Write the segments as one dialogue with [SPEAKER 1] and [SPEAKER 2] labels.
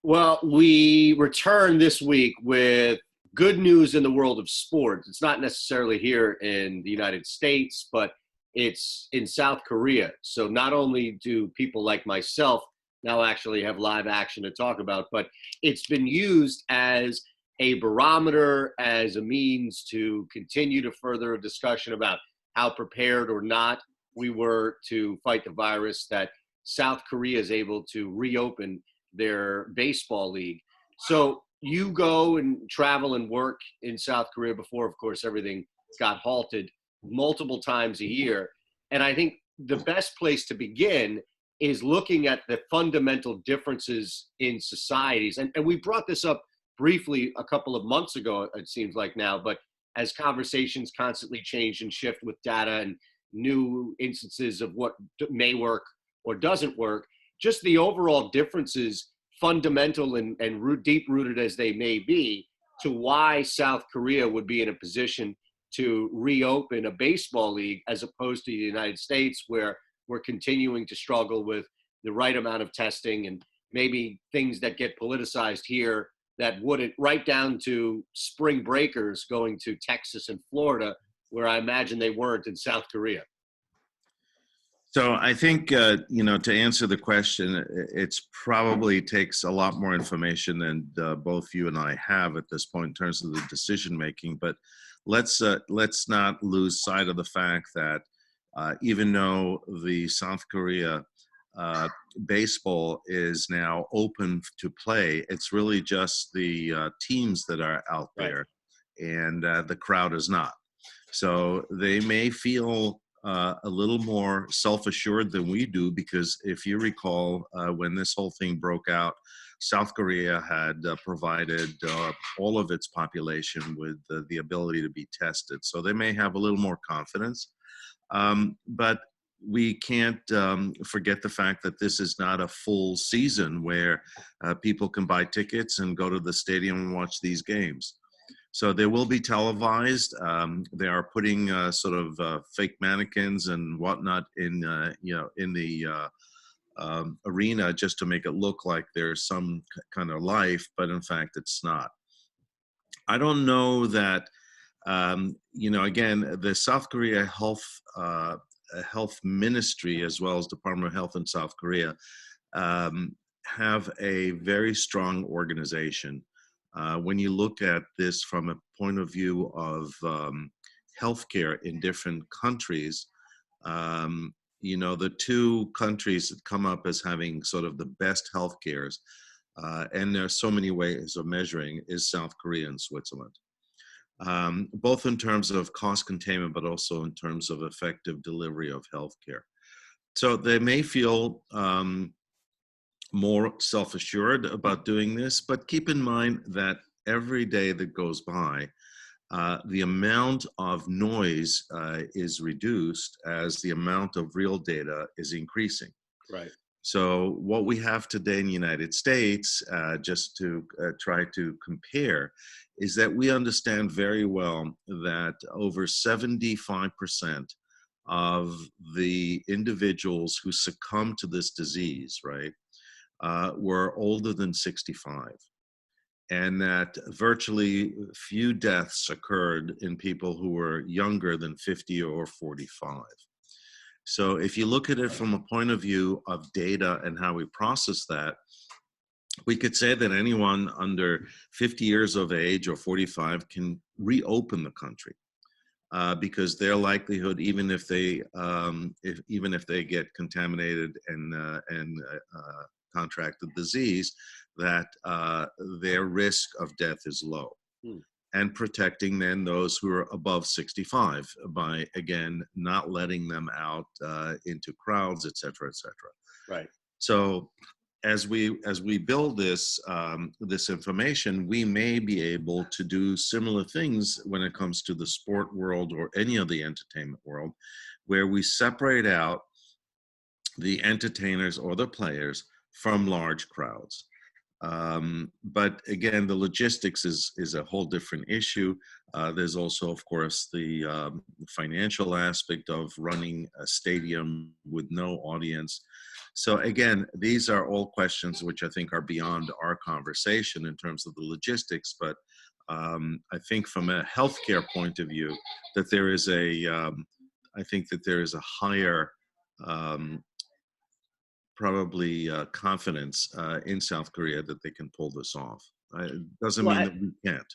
[SPEAKER 1] Well, we return this week with good news in the world of sports. It's not necessarily here in the United States, but it's in South Korea. So not only do people like myself now actually have live action to talk about, but it's been used as a barometer, as a means to continue to further a discussion about how prepared or not we were to fight the virus, that South Korea is able to reopen their baseball league. So you go and travel and work in South Korea before, of course, everything got halted multiple times a year. And I think the best place to begin is looking at the fundamental differences in societies. And we brought this up briefly a couple of months ago, it seems like now, but as conversations constantly change and shift with data and new instances of what may work or doesn't work, just the overall differences, fundamental and deep rooted as they may be, to why South Korea would be in a position to reopen a baseball league as opposed to the United States, where we're continuing to struggle with the right amount of testing and maybe things that get politicized here that wouldn't, right down to spring breakers going to Texas and Florida, where I imagine they weren't in South Korea.
[SPEAKER 2] So I think, to answer the question, it's probably takes a lot more information than both you and I have at this point in terms of the decision making. But let's not lose sight of the fact that even though the South Korea baseball is now open to play, it's really just the teams that are out there, and the crowd is not. So they may feel a little more self-assured than we do, because if you recall, when this whole thing broke out, South Korea had provided all of its population with the ability to be tested. So they may have a little more confidence. But we can't forget the fact that this is not a full season where people can buy tickets and go to the stadium and watch these games. So they will be televised. They are putting fake mannequins and whatnot in the arena, just to make it look like there's some kind of life, but in fact it's not. I don't know that. Again, the South Korea Health Ministry, as well as Department of Health in South Korea, have a very strong organization. When you look at this from a point of view of healthcare in different countries, the two countries that come up as having sort of the best healthcares, and there are so many ways of measuring, is South Korea and Switzerland. Both in terms of cost containment, but also in terms of effective delivery of healthcare. So they may feel more self-assured about doing this, but keep in mind that every day that goes by, the amount of noise is reduced as the amount of real data is increasing.
[SPEAKER 1] Right.
[SPEAKER 2] So what we have today in the United States, just to try to compare, is that we understand very well that over 75% of the individuals who succumb to this disease, right, were older than 65. And that virtually few deaths occurred in people who were younger than 50 or 45. So if you look at it from a point of view of data and how we process that, we could say that anyone under 50 years of age or 45 can reopen the country, because their likelihood, even if they get contaminated and contract the disease, that their risk of death is low. And protecting then those who are above 65 by, again, not letting them out into crowds, et cetera, et cetera.
[SPEAKER 1] Right.
[SPEAKER 2] So as we build this this information, we may be able to do similar things when it comes to the sport world or any of the entertainment world, where we separate out the entertainers or the players from large crowds. But again, the logistics is a whole different issue. There's also, of course, the financial aspect of running a stadium with no audience. So again, these are all questions which I think are beyond our conversation in terms of the logistics, but I think from a healthcare point of view, that there is I think that there is a higher um, probably confidence in South Korea that they can pull this off. It doesn't mean
[SPEAKER 1] Well,
[SPEAKER 2] that we can't.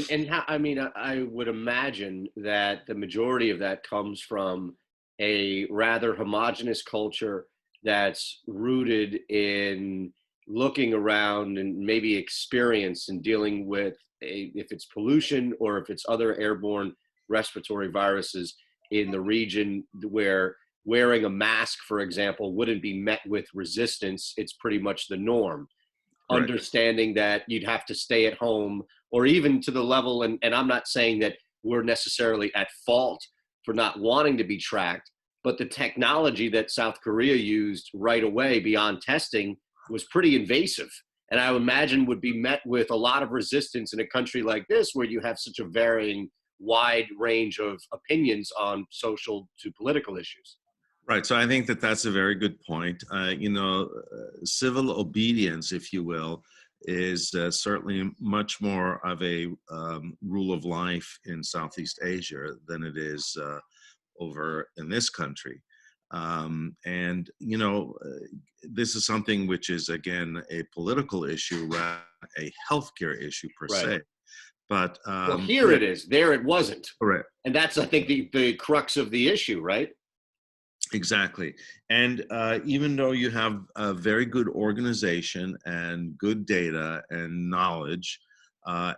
[SPEAKER 1] and how, I mean, I would imagine that the majority of that comes from a rather homogenous culture that's rooted in looking around and maybe experience and dealing with if it's pollution or if it's other airborne respiratory viruses in the region where wearing a mask, for example, wouldn't be met with resistance. It's pretty much the norm,
[SPEAKER 2] Correct.
[SPEAKER 1] understanding that you'd have to stay at home, or even to the level, and I'm not saying that we're necessarily at fault for not wanting to be tracked, but the technology that South Korea used right away beyond testing was pretty invasive. And I would imagine would be met with a lot of resistance in a country like this, where you have such a varying, wide range of opinions on social to political issues.
[SPEAKER 2] Right. So I think that that's a very good point. Civil obedience, if you will, is certainly much more of a rule of life in Southeast Asia than it is over in this country. This is something which is, again, a political issue rather than a healthcare issue per
[SPEAKER 1] Right.
[SPEAKER 2] se. But
[SPEAKER 1] Well, here
[SPEAKER 2] yeah,
[SPEAKER 1] it is. There it wasn't.
[SPEAKER 2] correct.
[SPEAKER 1] And that's, I think, the crux of the issue, right?
[SPEAKER 2] Exactly. And even though you have a very good organization and good data and knowledge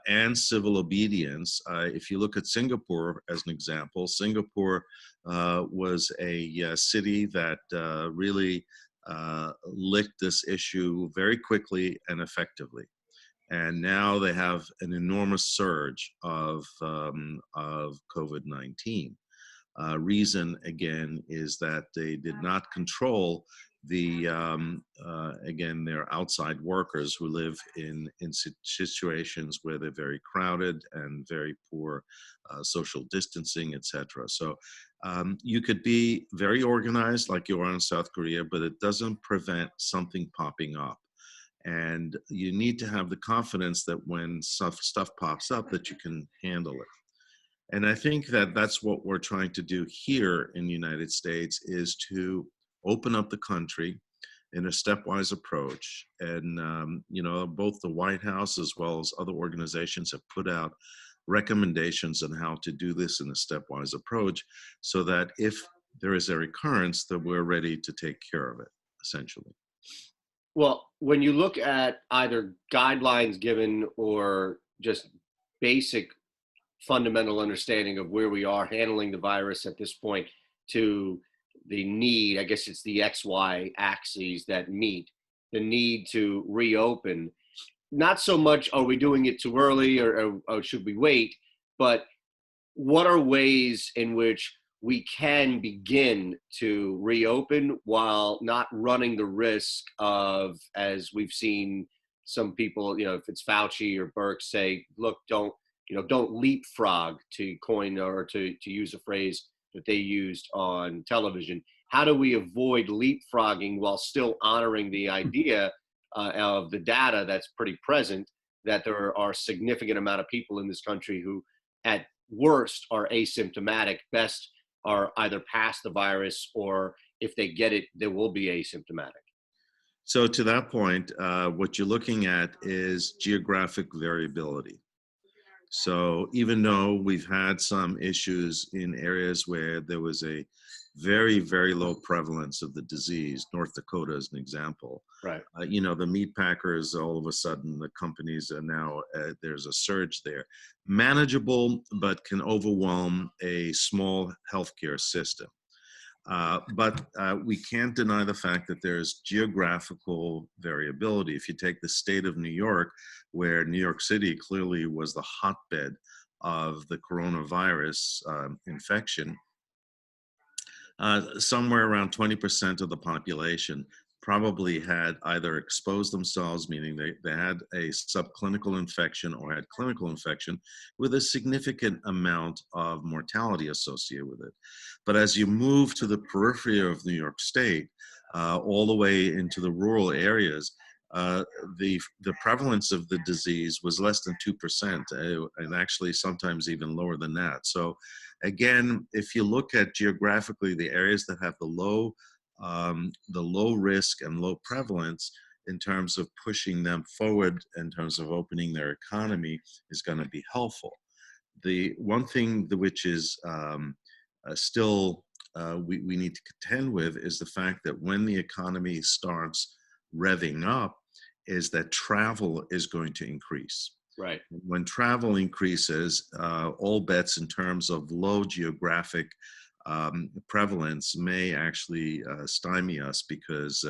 [SPEAKER 2] and civil obedience, if you look at Singapore as an example, Singapore was a city that really licked this issue very quickly and effectively. And now they have an enormous surge of COVID-19. Reason again is that they did not control again, their outside workers who live in situations where they're very crowded and very poor social distancing, etc. So you could be very organized like you are in South Korea, but it doesn't prevent something popping up. And you need to have the confidence that when stuff pops up that you can handle it. And I think that that's what we're trying to do here in the United States, is to open up the country in a stepwise approach. And, both the White House as well as other organizations have put out recommendations on how to do this in a stepwise approach, so that if there is a recurrence, that we're ready to take care of it, essentially.
[SPEAKER 1] Well, when you look at either guidelines given or just basic fundamental understanding of where we are handling the virus at this point, to the need, I guess it's the XY axes that meet the need to reopen. Not so much are we doing it too early, or should we wait, but what are ways in which we can begin to reopen while not running the risk of, as we've seen some people, if it's Fauci or Burke, say, look, don't leapfrog, to coin or to use a phrase that they used on television. How do we avoid leapfrogging while still honoring the idea of the data that's pretty present, that there are a significant amount of people in this country who at worst are asymptomatic, best are either past the virus, or if they get it, they will be asymptomatic?
[SPEAKER 2] So to that point, what you're looking at is geographic variability. So even though we've had some issues in areas where there was a very, very low prevalence of the disease, North Dakota as an example,
[SPEAKER 1] Right.
[SPEAKER 2] the meat packers, all of a sudden, the companies are now, there's a surge there. Manageable, but can overwhelm a small healthcare system. But we can't deny the fact that there's geographical variability. If you take the state of New York, where New York City clearly was the hotbed of the coronavirus infection, somewhere around 20% of the population probably had either exposed themselves, meaning they had a subclinical infection or had clinical infection, with a significant amount of mortality associated with it. But as you move to the periphery of New York State, all the way into the rural areas, uh, the prevalence of the disease was less than 2%, and actually sometimes even lower than that. So, again, if you look at geographically the areas that have the low risk and low prevalence, in terms of pushing them forward in terms of opening their economy, is going to be helpful. The one thing which is still we need to contend with is the fact that when the economy starts revving up, is that travel is going to increase.
[SPEAKER 1] Right.
[SPEAKER 2] When travel increases, all bets in terms of low geographic prevalence may actually stymie us, because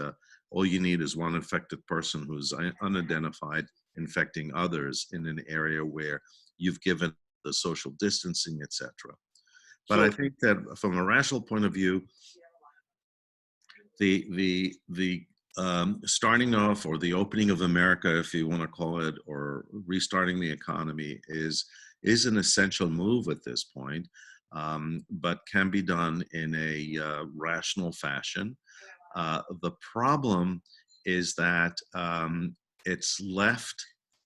[SPEAKER 2] all you need is one infected person who's unidentified infecting others in an area where you've given the social distancing, etc. But I
[SPEAKER 1] So
[SPEAKER 2] think that from a rational point of view, the starting off, or the opening of America, if you want to call it, or restarting the economy, is an essential move at this point, but can be done in a rational fashion. The problem is that it's left,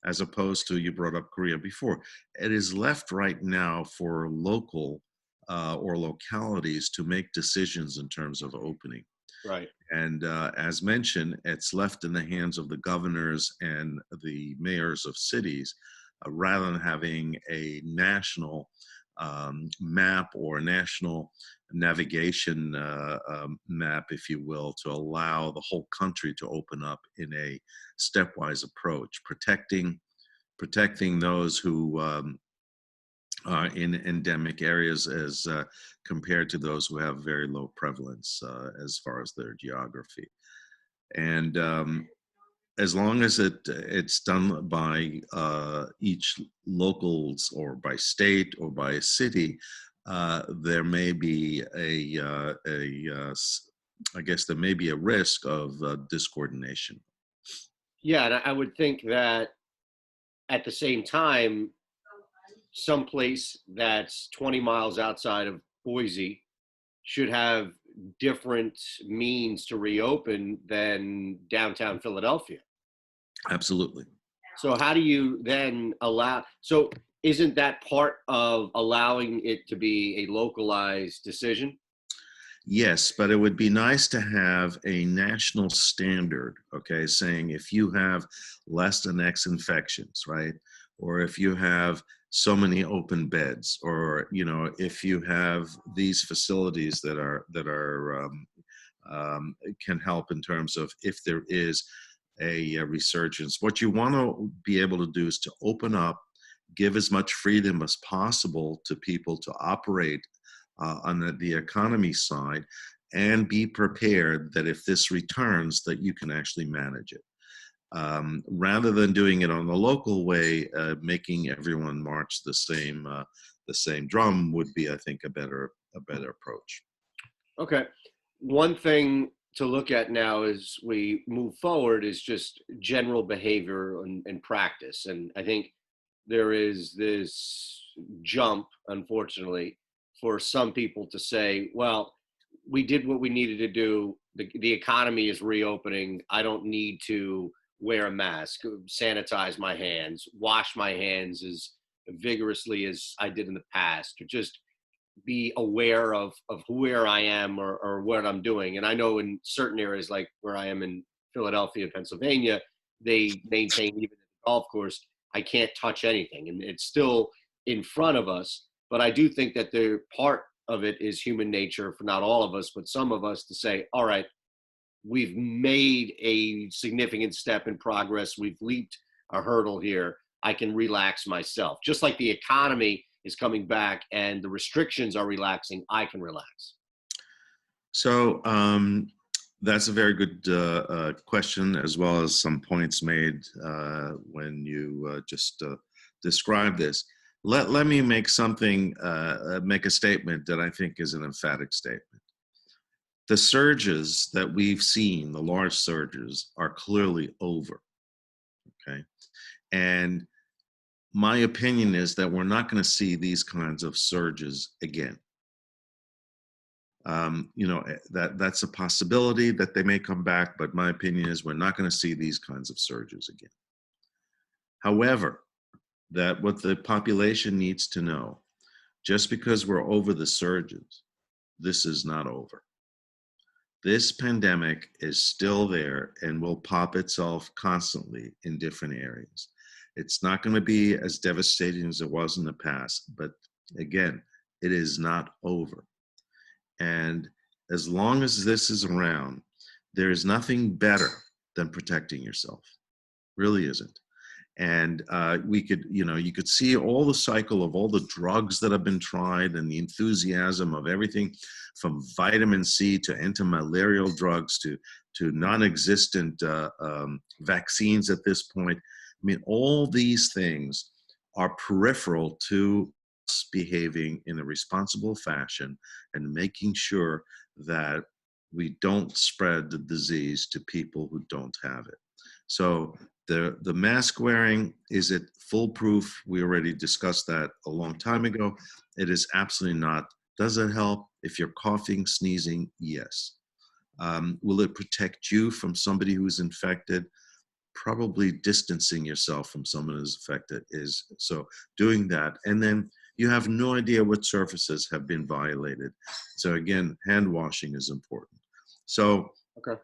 [SPEAKER 2] as opposed to, you brought up Korea before, it is left right now for local or localities to make decisions in terms of opening.
[SPEAKER 1] right.
[SPEAKER 2] And as mentioned, it's left in the hands of the governors and the mayors of cities, rather than having a national map or national navigation map, if you will, to allow the whole country to open up in a stepwise approach, protecting those who in endemic areas, as compared to those who have very low prevalence as far as their geography. And as long as it's done by each locals, or by state, or by a city, there may be I guess there may be a risk of discoordination.
[SPEAKER 1] Yeah, and I would think that at the same time, someplace that's 20 miles outside of Boise should have different means to reopen than downtown Philadelphia.
[SPEAKER 2] Absolutely.
[SPEAKER 1] So how do you then allow? So isn't that part of allowing it to be a localized decision?
[SPEAKER 2] Yes, but it would be nice to have a national standard, okay, saying if you have less than X infections, right? Or if you have so many open beds, or if you have these facilities that can help in terms of if there is a resurgence. What you want to be able to do is to open up, give as much freedom as possible to people to operate on the economy side, and be prepared that if this returns, that you can actually manage it. Rather than doing it on the local way, making everyone march the same drum would be, I think, a better approach.
[SPEAKER 1] Okay. One thing to look at now as we move forward is just general behavior and practice. And I think there is this jump, unfortunately, for some people to say, well, we did what we needed to do. The economy is reopening. I don't need to wear a mask, sanitize my hands, wash my hands as vigorously as I did in the past, or just be aware of where I am, or what I'm doing. And I know in certain areas, like where I am in Philadelphia, Pennsylvania, they maintain, even at the golf course, I can't touch anything. And it's still in front of us. But I do think that the part of it is human nature, for not all of us, but some of us, to say, all right, we've made a significant step in progress. We've leaped a hurdle here. I can relax myself. Just like the economy is coming back and the restrictions are relaxing, I can relax.
[SPEAKER 2] So that's a very good question, as well as some points made when you just described this. Let me make make a statement that I think is an emphatic statement. The surges that we've seen, the large surges, are clearly over. Okay, and my opinion is that we're not going to see these kinds of surges again. That's a possibility that they may come back, but my opinion is we're not going to see these kinds of surges again. However, that what the population needs to know, just because we're over the surges, this is not over. This pandemic is still there and will pop itself constantly in different areas. It's not going to be as devastating as it was in the past, but again, it is not over. And as long as this is around, there is nothing better than protecting yourself. Really isn't. And you could see all the cycle of all the drugs that have been tried and the enthusiasm of everything from vitamin C to anti-malarial drugs to non-existent vaccines at this point. I mean, all these things are peripheral to us behaving in a responsible fashion and making sure that we don't spread the disease to people who don't have it. So the mask wearing, is it foolproof? We already discussed that a long time ago. It is absolutely not. Does it help if you're coughing, sneezing? Yes. Will it protect you from somebody who's infected? Probably distancing yourself from someone who's affected is. So doing that. And then you have no idea what surfaces have been violated. So again, hand washing is important. So
[SPEAKER 1] Okay.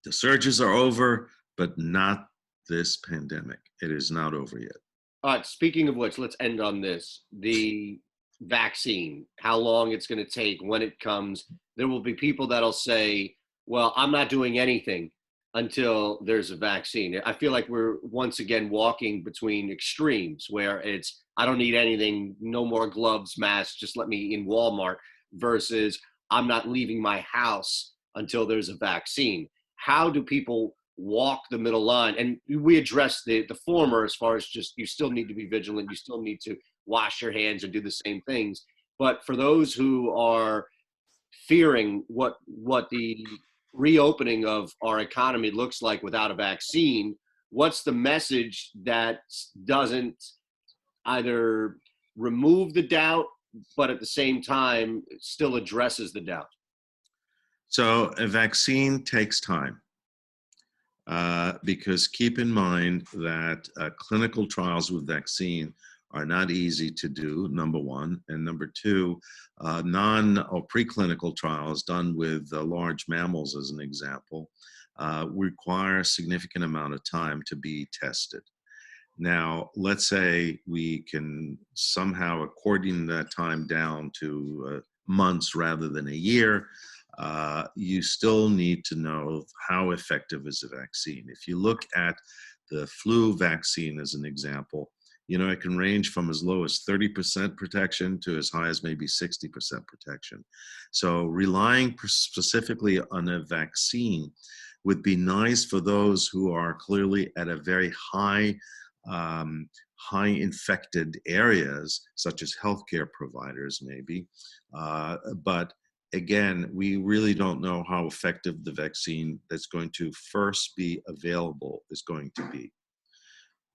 [SPEAKER 2] the surges are over, but not this pandemic. It is not over yet.
[SPEAKER 1] Speaking of which, let's end on this. The vaccine, how long it's going to take, when it comes. There will be people that'll say, well, I'm not doing anything until there's a vaccine. I feel like we're once again walking between extremes where it's, I don't need anything, no more gloves, masks, just let me in Walmart, versus I'm not leaving my house until there's a vaccine. How do people walk the middle line? And we address the former as far as just, you still need to be vigilant, you still need to wash your hands and do the same things. But for those who are fearing what the reopening of our economy looks like without a vaccine, what's the message that doesn't either remove the doubt, but at the same time still addresses the doubt?
[SPEAKER 2] So a vaccine takes time. Because keep in mind that clinical trials with vaccine are not easy to do, number one. And number two, non or preclinical trials done with large mammals, as an example, require a significant amount of time to be tested. Now, let's say we can somehow accordion that time down to months rather than a year. You still need to know how effective is a vaccine. If you look at the flu vaccine as an example, it can range from as low as 30% protection to as high as maybe 60% protection. So relying specifically on a vaccine would be nice for those who are clearly at a very high infected areas, such as healthcare providers maybe, but again, we really don't know how effective the vaccine that's going to first be available is going to be.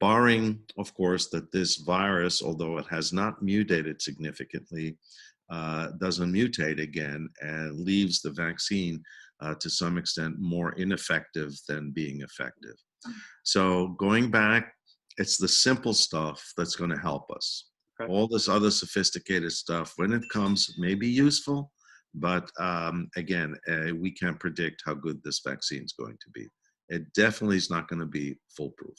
[SPEAKER 2] Barring, of course, that this virus, although it has not mutated significantly, doesn't mutate again and leaves the vaccine to some extent more ineffective than being effective. So going back, it's the simple stuff that's going to help us. Okay. All this other sophisticated stuff, when it comes, may be useful, but again, we can't predict how good this vaccine is going to be. It definitely is not going to be foolproof.